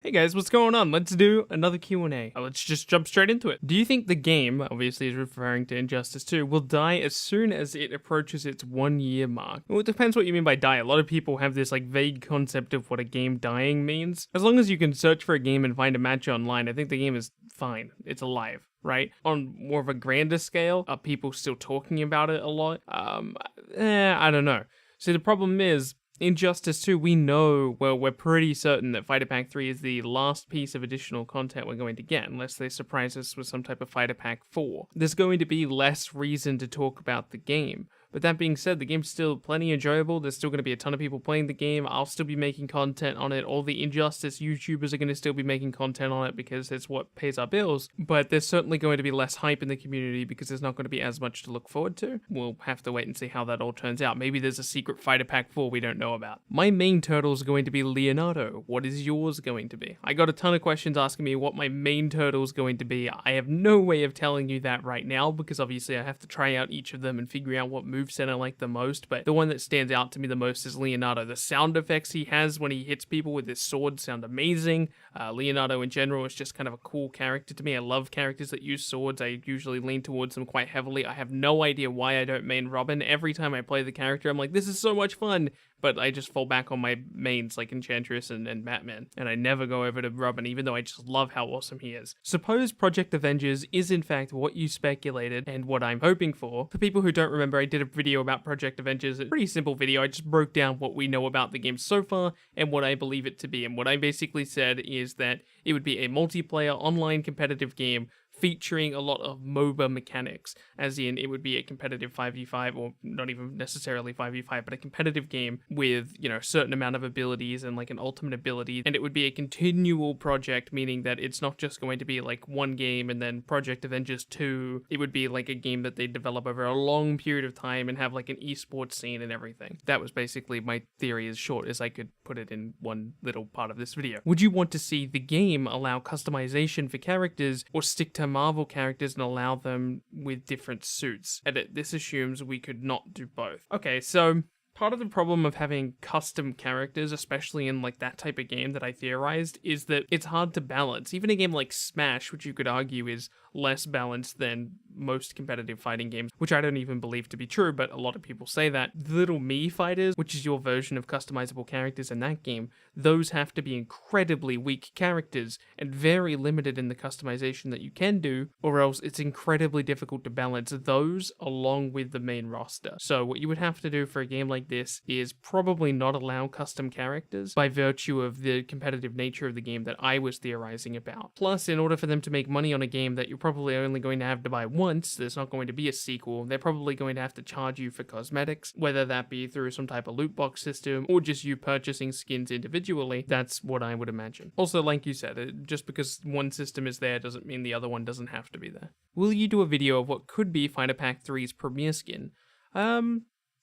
Hey guys, what's going on? Let's do another Q&A. Let's just jump straight into it. Do you think the game, obviously is referring to Injustice 2, will die as soon as it approaches its 1 year mark? Well, it depends what you mean by die. A lot of people have this vague concept of what a game dying means. As long as you can search for a game and find a match online, I think the game is fine. It's alive, right? On more of a grander scale, are people still talking about it a lot? I don't know. See, the problem is, Injustice 2, we know, well, we're pretty certain that Fighter Pack 3 is the last piece of additional content we're going to get, unless they surprise us with some type of Fighter Pack 4. There's going to be less reason to talk about the game. But that being said, the game's still plenty enjoyable. There's still going to be a ton of people playing the game. I'll still be making content on it. All the Injustice YouTubers are going to still be making content on it because it's what pays our bills. But there's certainly going to be less hype in the community because there's not going to be as much to look forward to. We'll have to wait and see how that all turns out. Maybe there's a secret Fighter Pack 4 we don't know about. My main turtle is going to be Leonardo. What is yours going to be? I got a ton of questions asking me what my main turtle is going to be. I have no way of telling you that right now because obviously I have to try out each of them and figure out what moveset I like the most, but the one that stands out to me the most is Leonardo. The sound effects he has when he hits people with his sword sound amazing. Leonardo in general is just kind of a cool character to me. I love characters that use swords. I usually lean towards them quite heavily. I have no idea why I don't main Robin. Every time I play the character, I'm like, this is so much fun, but I just fall back on my mains like Enchantress and Batman, and I never go over to Robin, even though I just love how awesome he is. Suppose Project Avengers is in fact what you speculated and what I'm hoping for. For people who don't remember, I did a video about Project Avengers, a pretty simple video. I just broke down what we know about the game so far and what I believe it to be, and what I basically said is that it would be a multiplayer online competitive game featuring a lot of MOBA mechanics, as in it would be a competitive 5v5, or not even necessarily 5v5, but a competitive game with, a certain amount of abilities and like an ultimate ability, and it would be a continual project, meaning that it's not just going to be like one game and then Project Avengers 2, it would be like a game that they develop over a long period of time and have like an esports scene and everything. That was basically my theory, as short as I could put it in one little part of this video. Would you want to see the game allow customization for characters, or stick to Marvel characters and allow them with different suits? Edit, this assumes we could not do both. Okay, so part of the problem of having custom characters, especially in like that type of game that I theorized, is that it's hard to balance. Even a game like Smash, which you could argue is less balanced than most competitive fighting games, which I don't even believe to be true, but a lot of people say that. The Little Me Fighters, which is your version of customizable characters in that game, those have to be incredibly weak characters and very limited in the customization that you can do, or else it's incredibly difficult to balance those along with the main roster. So what you would have to do for a game like this is probably not allow custom characters by virtue of the competitive nature of the game that I was theorizing about. Plus, in order for them to make money on a game that you're probably only going to have to buy once, there's not going to be a sequel, they're probably going to have to charge you for cosmetics, whether that be through some type of loot box system or just you purchasing skins individually. That's what I would imagine. Also, like you said, just because one system is there doesn't mean the other one doesn't have to be there. Will you do a video of what could be Fighter Pack 3's premiere skin?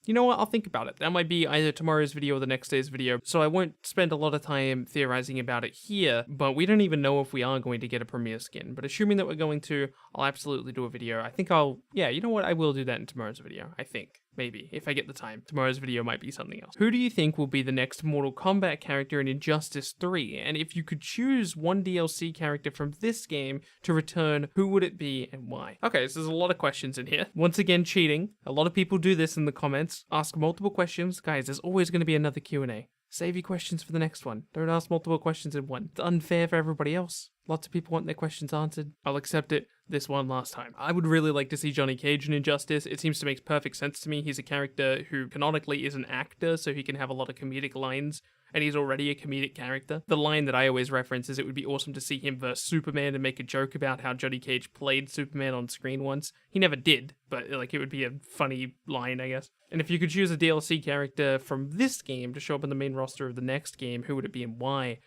You know what, I'll think about it. That might be either tomorrow's video or the next day's video, so I won't spend a lot of time theorizing about it here, but we don't even know if we are going to get a premiere skin. But assuming that we're going to, I'll absolutely do a video. I think you know what, I will do that in tomorrow's video, I think. Maybe, if I get the time. Tomorrow's video might be something else. Who do you think will be the next Mortal Kombat character in Injustice 3? And if you could choose one DLC character from this game to return, who would it be and why? Okay, so there's a lot of questions in here. Once again, cheating. A lot of people do this in the comments. Ask multiple questions. Guys, there's always going to be another Q&A. Save your questions for the next one. Don't ask multiple questions in one. It's unfair for everybody else. Lots of people want their questions answered. I'll accept it this one last time. I would really like to see Johnny Cage in Injustice. It seems to make perfect sense to me. He's a character who canonically is an actor, so he can have a lot of comedic lines, and he's already a comedic character. The line that I always reference is it would be awesome to see him versus Superman and make a joke about how Johnny Cage played Superman on screen once. He never did, but like it would be a funny line, I guess. And if you could choose a DLC character from this game to show up in the main roster of the next game, who would it be and why?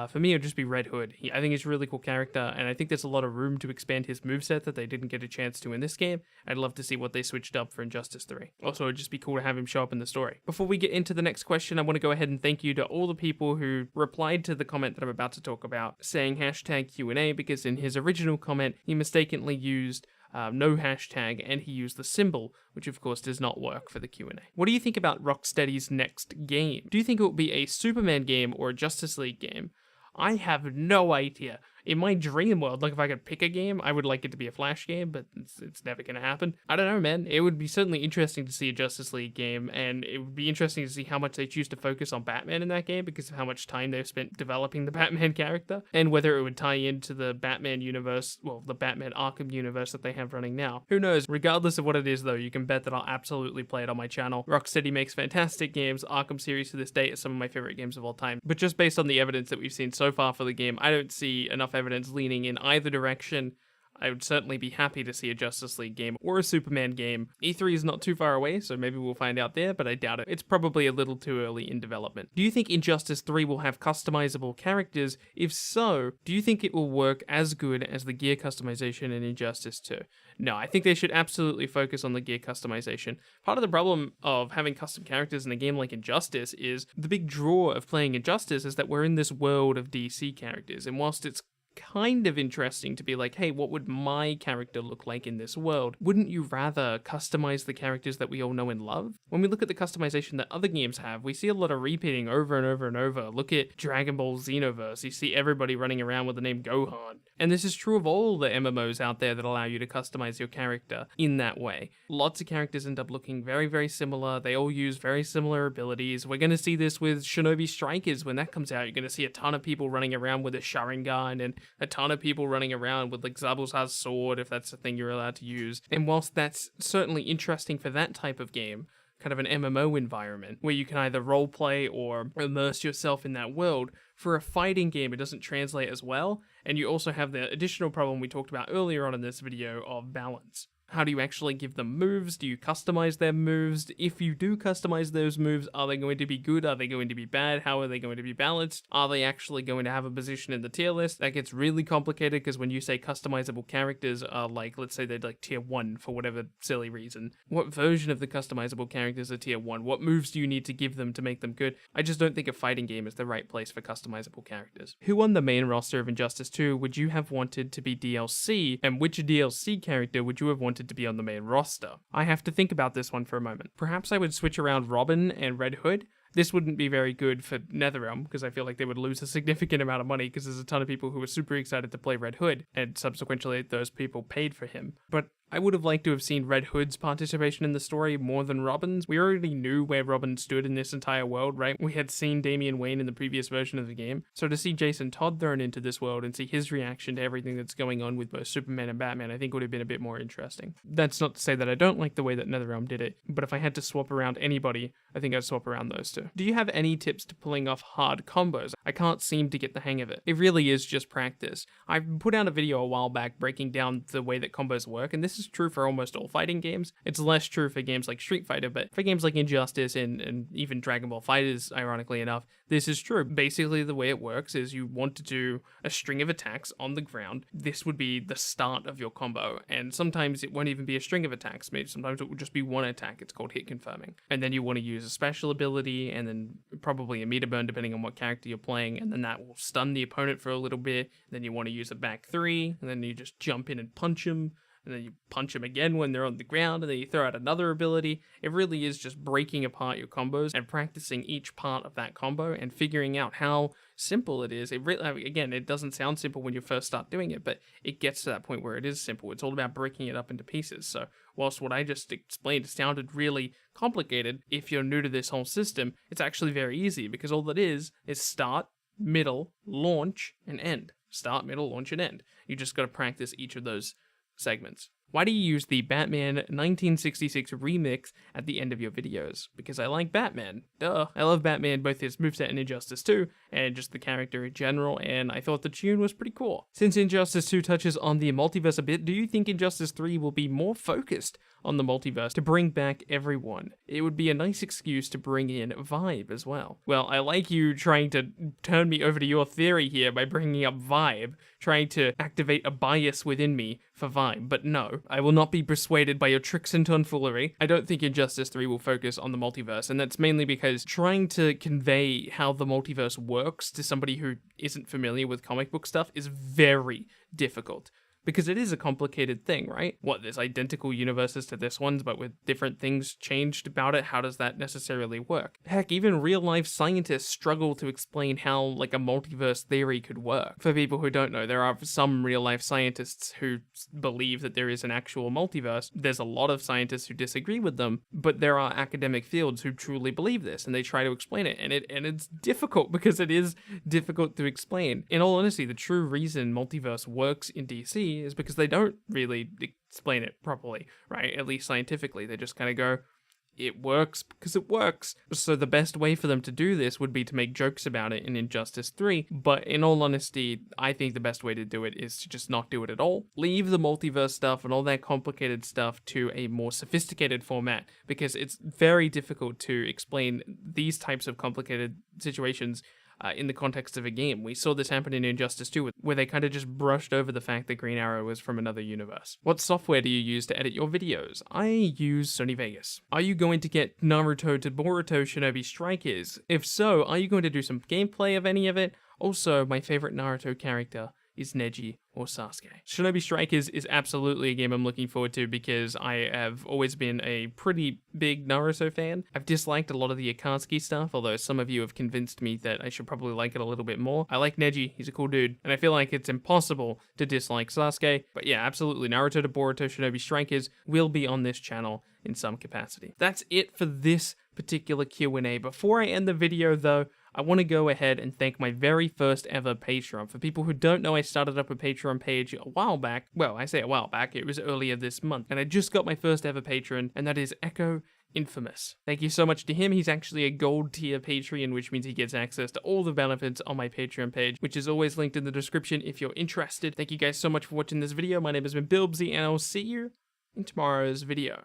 For me, it would just be Red Hood. I think he's a really cool character, and I think there's a lot of room to expand his moveset that they didn't get a chance to in this game. I'd love to see what they switched up for Injustice 3. Also, it'd just be cool to have him show up in the story. Before we get into the next question, I want to go ahead and thank you to all the people who replied to the comment that I'm about to talk about, saying hashtag Q&A, because in his original comment, he mistakenly used no hashtag, and he used the symbol, which of course does not work for the Q&A. What do you think about Rocksteady's next game? Do you think it will be a Superman game or a Justice League game? I have no idea. In my dream world, like if I could pick a game, I would like it to be a Flash game, but it's never gonna happen. I don't know, man. It would be certainly interesting to see a Justice League game, and it would be interesting to see how much they choose to focus on Batman in that game because of how much time they've spent developing the Batman character, and whether it would tie into the Batman universe, well, the Batman Arkham universe that they have running now. Who knows? Regardless of what it is, though, you can bet that I'll absolutely play it on my channel. Rocksteady makes fantastic games. Arkham series to this day is some of my favorite games of all time. But just based on the evidence that we've seen so far for the game, I don't see enough evidence leaning in either direction. I would certainly be happy to see a Justice League game or a Superman game. E3 is not too far away, so maybe we'll find out there, but I doubt it. It's probably a little too early in development. Do you think Injustice 3 will have customizable characters? If so, do you think it will work as good as the gear customization in Injustice 2? No, I think they should absolutely focus on the gear customization. Part of the problem of having custom characters in a game like Injustice is the big draw of playing Injustice is that we're in this world of DC characters, and whilst it's kind of interesting to be like, hey, what would my character look like in this world? Wouldn't you rather customize the characters that we all know and love? When we look at the customization that other games have, we see a lot of repeating over and over and over. Look at Dragon Ball Xenoverse. You see everybody running around with the name Gohan. And this is true of all the MMOs out there that allow you to customize your character in that way. Lots of characters end up looking very, very similar. They all use very similar abilities. We're going to see this with Shinobi Strikers when that comes out. You're going to see a ton of people running around with a Sharingan and a ton of people running around with like Zabuza's sword, if that's the thing you're allowed to use. And whilst that's certainly interesting for that type of game, kind of an MMO environment, where you can either roleplay or immerse yourself in that world, for a fighting game it doesn't translate as well, and you also have the additional problem we talked about earlier on in this video of balance. How do you actually give them moves? Do you customize their moves? If you do customize those moves, are they going to be good? Are they going to be bad? How are they going to be balanced? Are they actually going to have a position in the tier list? That gets really complicated because when you say customizable characters are like, let's say they're like tier 1 for whatever silly reason. What version of the customizable characters are tier 1? What moves do you need to give them to make them good? I just don't think a fighting game is the right place for customizable characters. Who on the main roster of Injustice 2 would you have wanted to be DLC, and which DLC character would you have wanted to be on the main roster? I have to think about this one for a moment. Perhaps I would switch around Robin and Red Hood. This wouldn't be very good for NetherRealm because I feel like they would lose a significant amount of money because there's a ton of people who are super excited to play Red Hood, and subsequently those people paid for him. But I would have liked to have seen Red Hood's participation in the story more than Robin's. We already knew where Robin stood in this entire world, right? We had seen Damian Wayne in the previous version of the game. So to see Jason Todd thrown into this world and see his reaction to everything that's going on with both Superman and Batman, I think would have been a bit more interesting. That's not to say that I don't like the way that NetherRealm did it, but if I had to swap around anybody, I think I'd swap around those two. Do you have any tips to pulling off hard combos? I can't seem to get the hang of it. It really is just practice. I put out a video a while back breaking down the way that combos work, and this is true for almost all fighting games. It's less true for games like Street Fighter, but for games like Injustice and even Dragon Ball FighterZ, ironically enough, this is true. Basically, the way it works is you want to do a string of attacks on the ground. This would be the start of your combo, and sometimes it won't even be a string of attacks. Maybe sometimes it will just be one attack. It's called hit confirming. And then you want to use a special ability, and then probably a meter burn depending on what character you're playing, and then that will stun the opponent for a little bit. Then you want to use a back 3, and then you just jump in and punch them. And then you punch them again when they're on the ground, and then you throw out another ability. It really is just breaking apart your combos and practicing each part of that combo and figuring out how simple it is. It really, again, it doesn't sound simple when you first start doing it, but it gets to that point where it is simple. It's all about breaking it up into pieces. So whilst what I just explained sounded really complicated, if you're new to this whole system, it's actually very easy because all it is start, middle, launch, and end. Start, middle, launch, and end. You just got to practice each of those segments. Why do you use the Batman 1966 remix at the end of your videos? Because I like Batman. Duh. I love Batman, both his moveset in Injustice 2, and just the character in general, and I thought the tune was pretty cool. Since Injustice 2 touches on the multiverse a bit, do you think Injustice 3 will be more focused on the multiverse to bring back everyone? It would be a nice excuse to bring in Vibe as well. Well, I like you trying to turn me over to your theory here by bringing up Vibe, trying to activate a bias within me for Vibe, but no. I will not be persuaded by your tricks and tomfoolery. I don't think Injustice 3 will focus on the multiverse, and that's mainly because trying to convey how the multiverse works to somebody who isn't familiar with comic book stuff is very difficult. because it is a complicated thing, right? What, there's identical universes to this one's, but with different things changed about it? How does that necessarily work? Heck, even real-life scientists struggle to explain how, like, a multiverse theory could work. For people who don't know, there are some real-life scientists who believe that there is an actual multiverse. There's a lot of scientists who disagree with them, but there are academic fields who truly believe this, and they try to explain it, and it's difficult because it is difficult to explain. In all honesty, the true reason multiverse works in DC is because they don't really explain it properly, right? At least scientifically. They just kind of go, it works because it works. So the best way for them to do this would be to make jokes about it in Injustice 3, but in all honesty, I think the best way to do it is to just not do it at all. Leave the multiverse stuff and all that complicated stuff to a more sophisticated format, because it's very difficult to explain these types of complicated situations in the context of a game. We saw this happen in Injustice 2, where they kind of just brushed over the fact that Green Arrow was from another universe. What software do you use to edit your videos? I use Sony Vegas. Are you going to get Naruto to Boruto Shinobi Strikers? If so, are you going to do some gameplay of any of it? Also, my favorite Naruto character is Neji or Sasuke. Shinobi Strikers is absolutely a game I'm looking forward to because I have always been a pretty big Naruto fan. I've disliked a lot of the Akatsuki stuff, although some of you have convinced me that I should probably like it a little bit more. I like Neji, he's a cool dude, and I feel like it's impossible to dislike Sasuke. But yeah, absolutely, Naruto to Boruto Shinobi Strikers will be on this channel in some capacity. That's it for this particular Q&A. Before I end the video though, I want to go ahead and thank my very first ever Patreon. For people who don't know, I started up a Patreon page a while back. Well, I say a while back, it was earlier this month. And I just got my first ever patron, and that is Echo Infamous. Thank you so much to him. He's actually a gold tier Patreon, which means he gets access to all the benefits on my Patreon page, which is always linked in the description if you're interested. Thank you guys so much for watching this video. My name has been Bilbzy, and I'll see you in tomorrow's video.